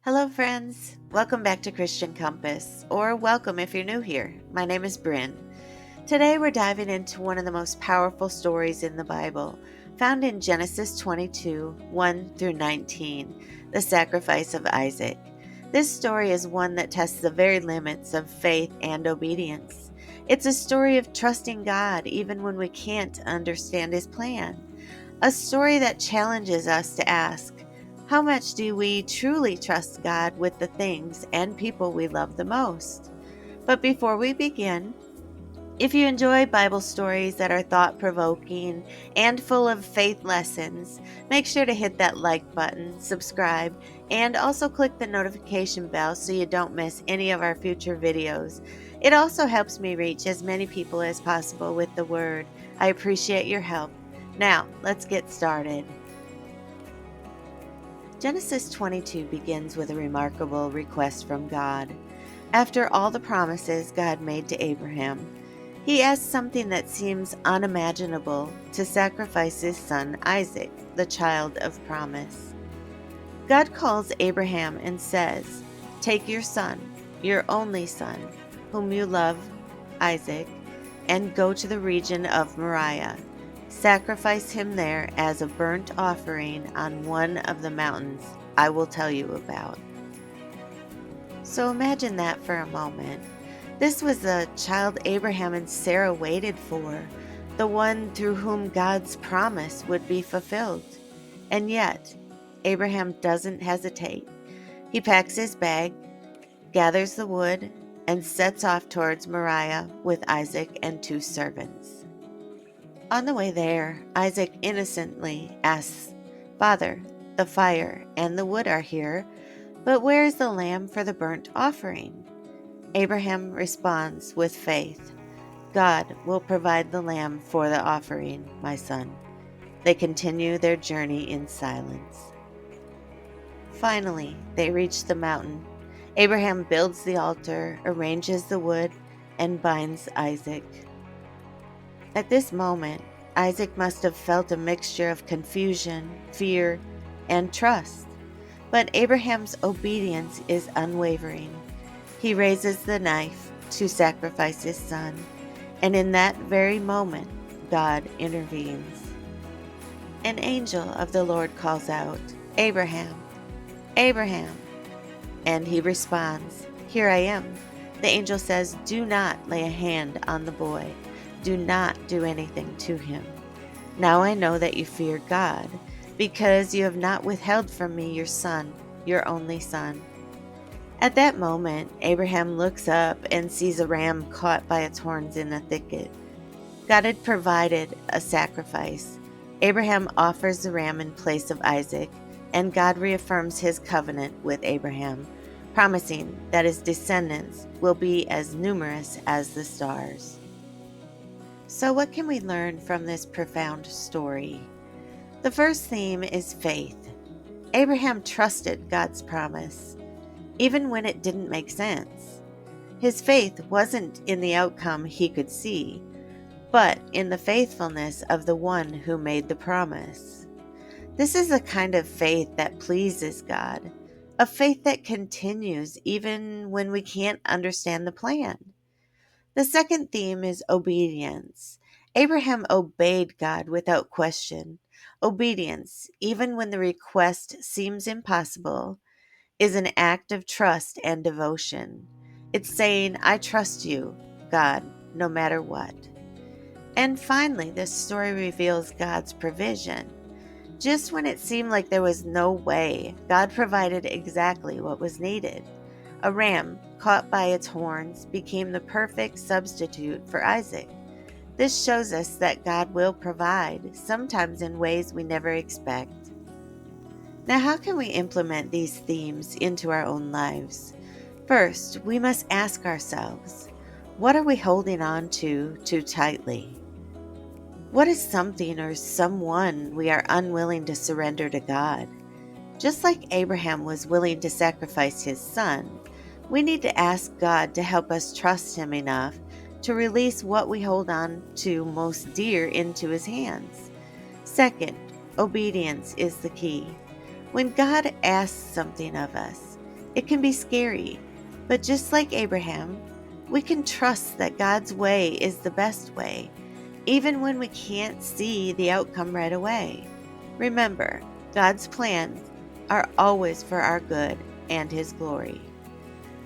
Hello, friends. Welcome back to Christian Compass, or welcome if you're new here. My name is Bryn. Today we're diving into one of the most powerful stories in the Bible, found in Genesis 22, 1 through 19, the sacrifice of Isaac. This story is one that tests the very limits of faith and obedience. It's a story of trusting God even when we can't understand His plan. A story that challenges us to ask, how much do we truly trust God with the things and people we love the most? But before we begin, if you enjoy Bible stories that are thought-provoking and full of faith lessons, make sure to hit that like button, subscribe, and also click the notification bell so you don't miss any of our future videos. It also helps me reach as many people as possible with the Word. I appreciate your help. Now, let's get started. Genesis 22 begins with a remarkable request from God. After all the promises God made to Abraham, He asks something that seems unimaginable: to sacrifice his son Isaac, the child of promise. God calls Abraham and says, "Take your son, your only son, whom you love, Isaac, and go to the region of Moriah. Sacrifice him there as a burnt offering on one of the mountains I will tell you about." So imagine that for a moment. This was the child Abraham and Sarah waited for, the one through whom God's promise would be fulfilled. And yet, Abraham doesn't hesitate. He packs his bag, gathers the wood, and sets off towards Moriah with Isaac and two servants. On the way there, Isaac innocently asks, "Father, the fire and the wood are here, but where is the lamb for the burnt offering?" Abraham responds with faith, "God will provide the lamb for the offering, my son." They continue their journey in silence. Finally, they reach the mountain. Abraham builds the altar, arranges the wood, and binds Isaac. At this moment, Isaac must have felt a mixture of confusion, fear, and trust. But Abraham's obedience is unwavering. He raises the knife to sacrifice his son, and in that very moment, God intervenes. An angel of the Lord calls out, "Abraham, Abraham," and he responds, "Here I am." The angel says, "Do not lay a hand on the boy. Do not do anything to him. Now I know that you fear God, because you have not withheld from me your son, your only son." At that moment, Abraham looks up and sees a ram caught by its horns in a thicket. God had provided a sacrifice. Abraham offers the ram in place of Isaac, and God reaffirms his covenant with Abraham, promising that his descendants will be as numerous as the stars. So what can we learn from this profound story? The first theme is faith. Abraham trusted God's promise, even when it didn't make sense. His faith wasn't in the outcome he could see, but in the faithfulness of the one who made the promise. This is a kind of faith that pleases God, a faith that continues even when we can't understand the plan. The second theme is obedience. Abraham obeyed God without question. Obedience, even when the request seems impossible, is an act of trust and devotion. It's saying, "I trust you, God, no matter what." And finally, this story reveals God's provision. Just when it seemed like there was no way, God provided exactly what was needed. A ram caught by its horns became the perfect substitute for Isaac. This shows us that God will provide, sometimes in ways we never expect. Now, how can we implement these themes into our own lives? First, we must ask ourselves, what are we holding on to too tightly? What is something or someone we are unwilling to surrender to God? Just like Abraham was willing to sacrifice his son, we need to ask God to help us trust Him enough to release what we hold on to most dear into His hands. Second, obedience is the key. When God asks something of us, It can be scary, but just like Abraham, we can trust that God's way is the best way, even when we can't see the outcome right away. Remember, God's plans are always for our good and His glory.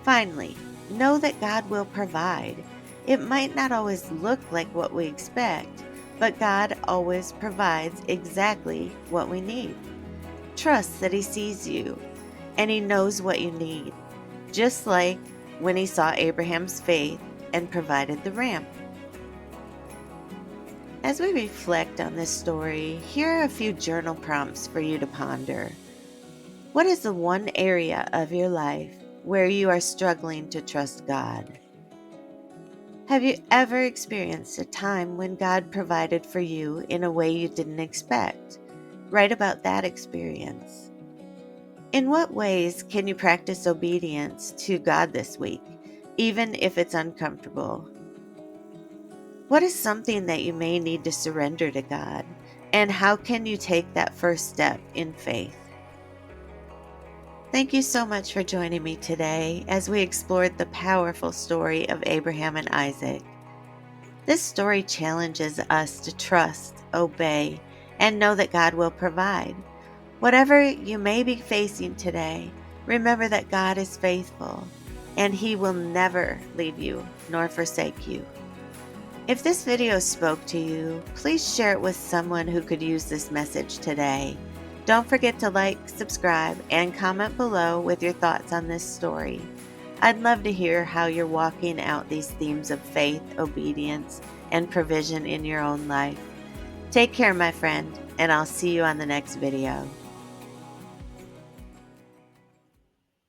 Finally, know that God will provide. It might not always look like what we expect, but God always provides exactly what we need. Trust that He sees you and He knows what you need, just like when He saw Abraham's faith and provided the ram. As we reflect on this story, here are a few journal prompts for you to ponder. What is the one area of your life where you are struggling to trust God? Have you ever experienced a time when God provided for you in a way you didn't expect? Write about that experience. In what ways can you practice obedience to God this week, even if it's uncomfortable? What is something that you may need to surrender to God, and how can you take that first step in faith? Thank you so much for joining me today as we explored the powerful story of Abraham and Isaac. This story challenges us to trust, obey, and know that God will provide. Whatever you may be facing today, remember that God is faithful and He will never leave you nor forsake you. If this video spoke to you, please share it with someone who could use this message today. Don't forget to like, subscribe, and comment below with your thoughts on this story. I'd love to hear how you're walking out these themes of faith, obedience, and provision in your own life. Take care, my friend, and I'll see you on the next video.